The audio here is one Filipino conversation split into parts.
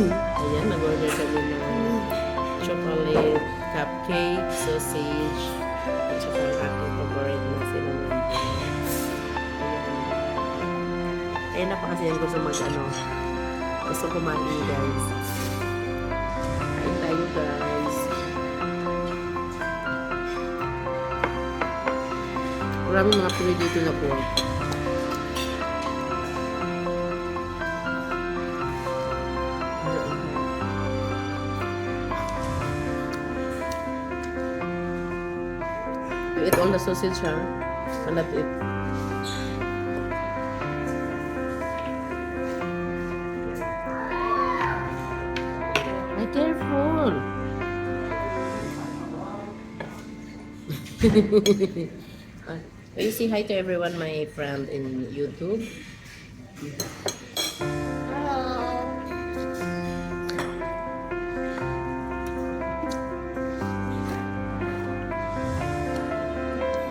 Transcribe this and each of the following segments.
Ayan, nag-order kami ng chocolate, cupcake, sausage, at saka ang aking favorite na cinnamon. Ayan na pa kasi yan gusto mag-ano. Gusto kumain, guys. Kain tayo, guys. Maraming mga pili dito na pork. You eat all the sausage, ha? And that's it. Be careful. Will you say hi to everyone, my friend in YouTube? Hello.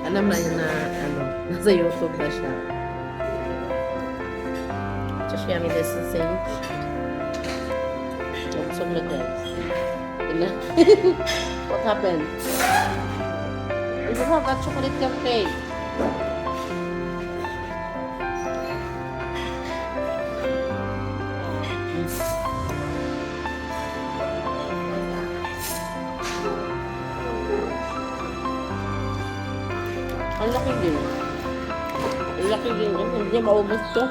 Alam na yun na, ano, nasa YouTube na siya. Just yummy this sausage. Busog na, guys. Ila. What happened? You have that chocolate cupcake. Ang laki din. Ang laki din. Hindi niya maubos to.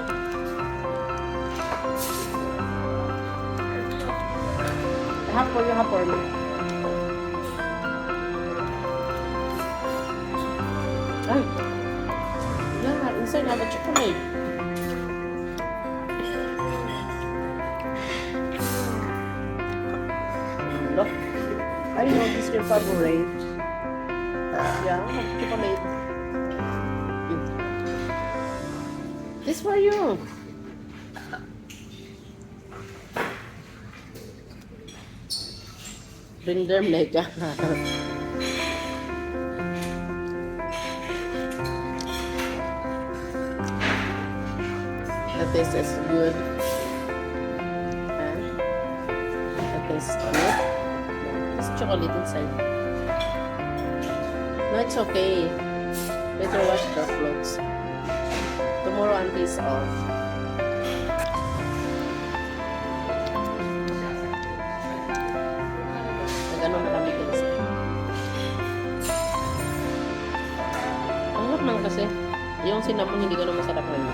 Hapon yung hapon. Ay! Yeah, inside have a chocolate. Look. I know this is your favorite. Yeah, chocolate. This for you. Bring them later. The taste is good. The taste on it. There's chocolate inside. No, it's okay. Better wash the clothes. Tomorrow auntie is off. Nag-ano na kami guys. Ang harap naman kasi. Yung cinnamon hindi ko na masarap na yun.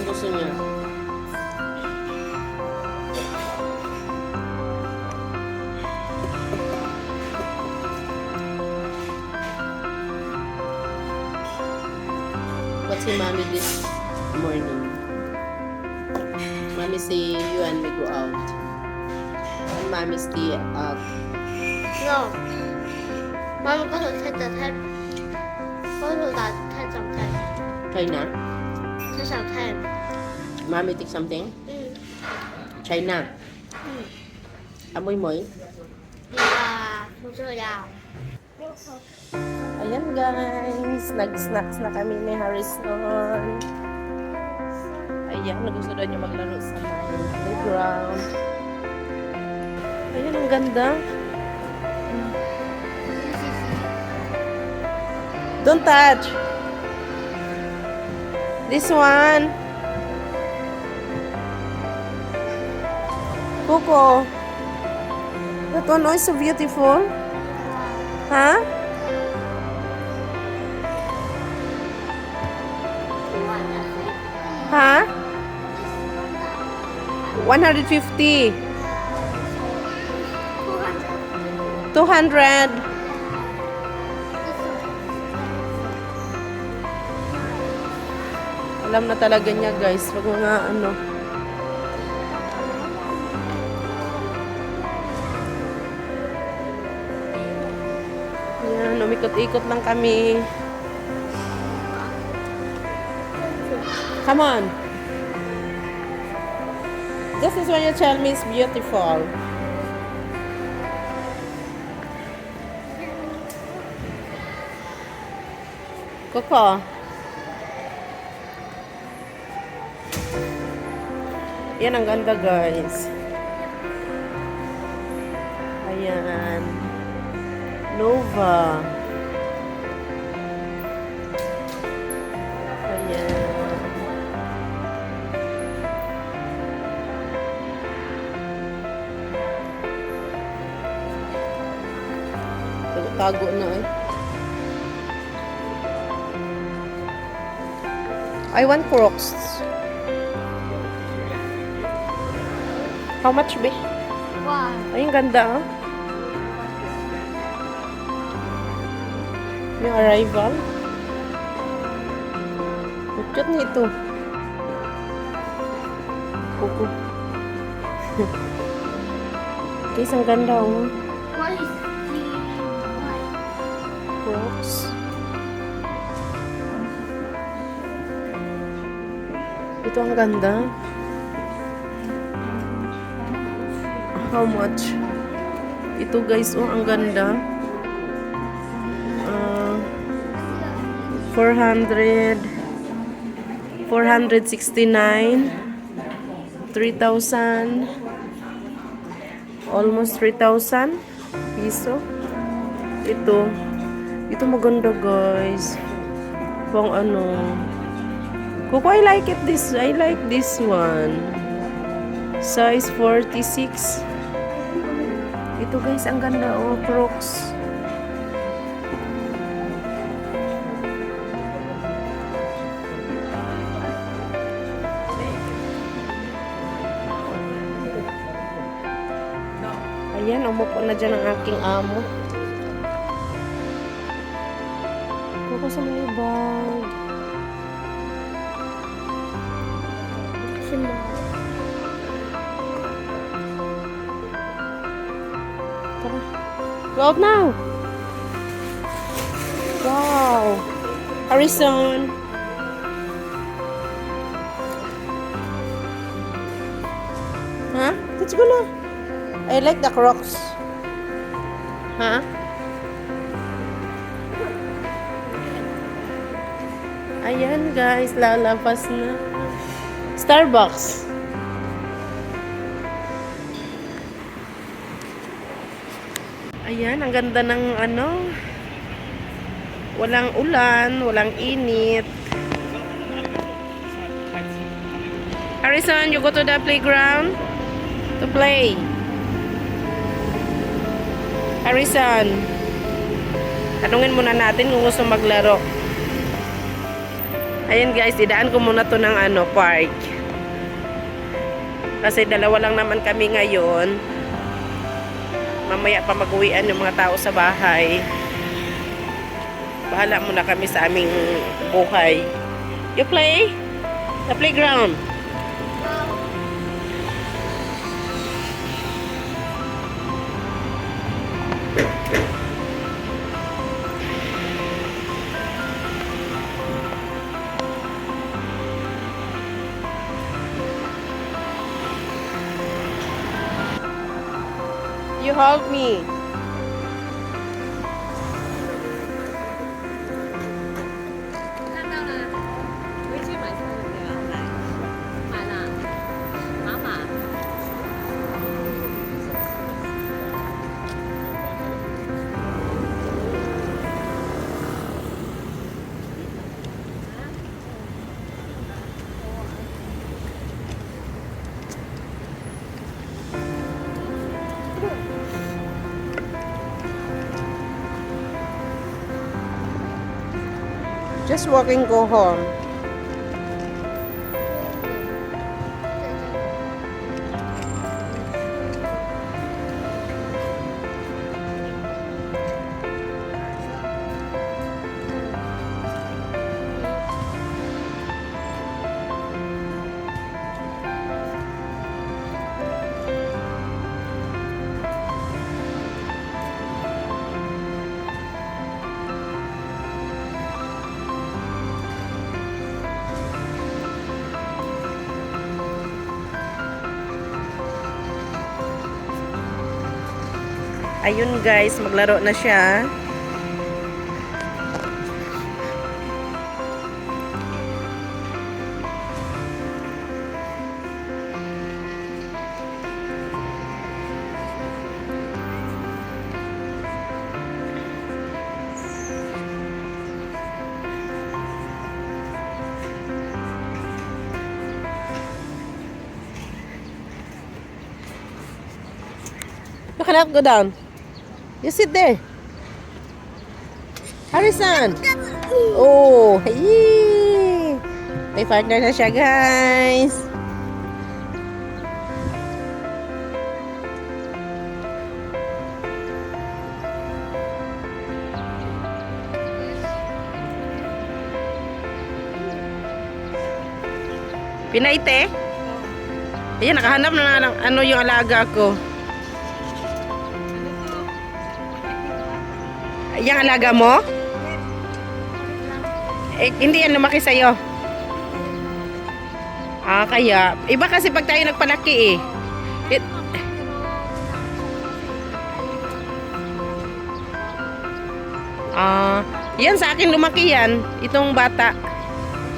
Gusto niya. What's si mommy this morning? Mommy say you and me go out. And mommy stay out. No. 妈妈告诉我太早太，告诉我打太早太， China? 太少太。 Mommy take something? China? Amoy mo eh? 呀，不这样。 Ayan guys, nag-snacks na kami ni Harrison. Ayan, nagustuhan niyo maglaro sa my playground. Ayan, ang ganda. Don't touch. This one. Coco. That one is so beautiful. Huh? Huh? 150. 200. Alam na talaga niya guys, pag mga ano. Ayan, umikot-ikot lang kami. Come on. This is when you tell me it's beautiful. Coco. Yan ang ganda guys. Ayan. Nova. Ayan. Tago na eh. I want Crocs. How much be? Wow. Ay, ang ganda ah. Yung arrival. Ang cute nito. Kuku. Guys, ang ganda oh. What is the white? Crocs. Ito ang ganda. How much? Ito guys, oh, ang ganda. 400 469 3,000 almost 3,000 piso. Ito maganda guys. Pang ano. Kuko, I like this one. Size 46. Ito guys, ang ganda oh, Crocs. Ayan, umupo na dyan ang aking amo. Kuko sa malibag. Simba. Tara. Go out now. Wow. Harrison. Huh? Let's go na. I like the Crocs. Huh? Ayan guys, lalabas na. Starbucks. Ayan, ang ganda ng ano. Walang ulan, walang init. Harrison, you go to the playground to play. Harrison, tanungin muna natin kung gusto maglaro. Ayan guys, idaan ko muna to ng ano, park. Kasi dalawa lang naman kami ngayon. Mamaya pa mag-uwian yung mga tao sa bahay. Bahala muna kami sa aming buhay. You play? The playground. You help me. Just walking, go home. Ayun guys, maglaro na siya. cannot go down. You sit there. Harrison. Oh, hey. May partner na siya, guys. Pinaite? Ayan, nakahanap na ng ano yung alaga ko. Yung alaga mo? Eh, hindi yan lumaki sa'yo. Ah, kaya. Iba kasi pag tayo nagpalaki eh. Yan sa akin lumaki yan. Itong bata.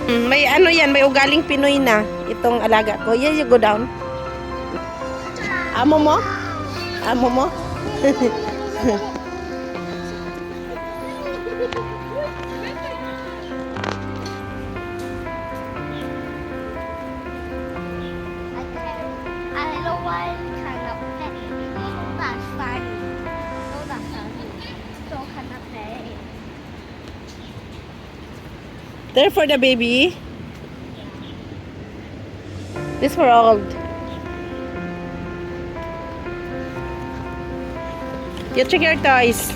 May ano yan, may ugaling Pinoy na. Itong alaga ko. Yeah, you go down. Amo mo? Amo mo? There for the baby. This for old. You check your toys.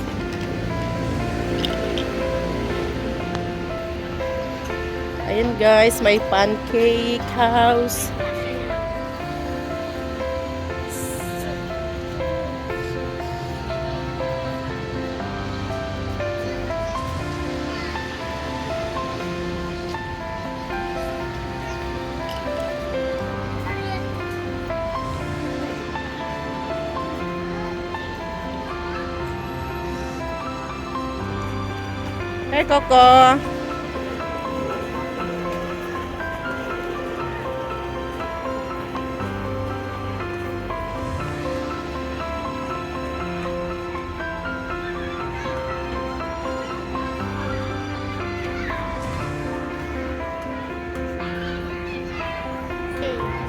Ayan guys, may pancake house. Hey, Coco.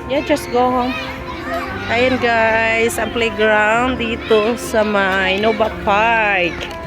Yeah, just go home. Ayan guys, ang playground dito sa may Nova Park.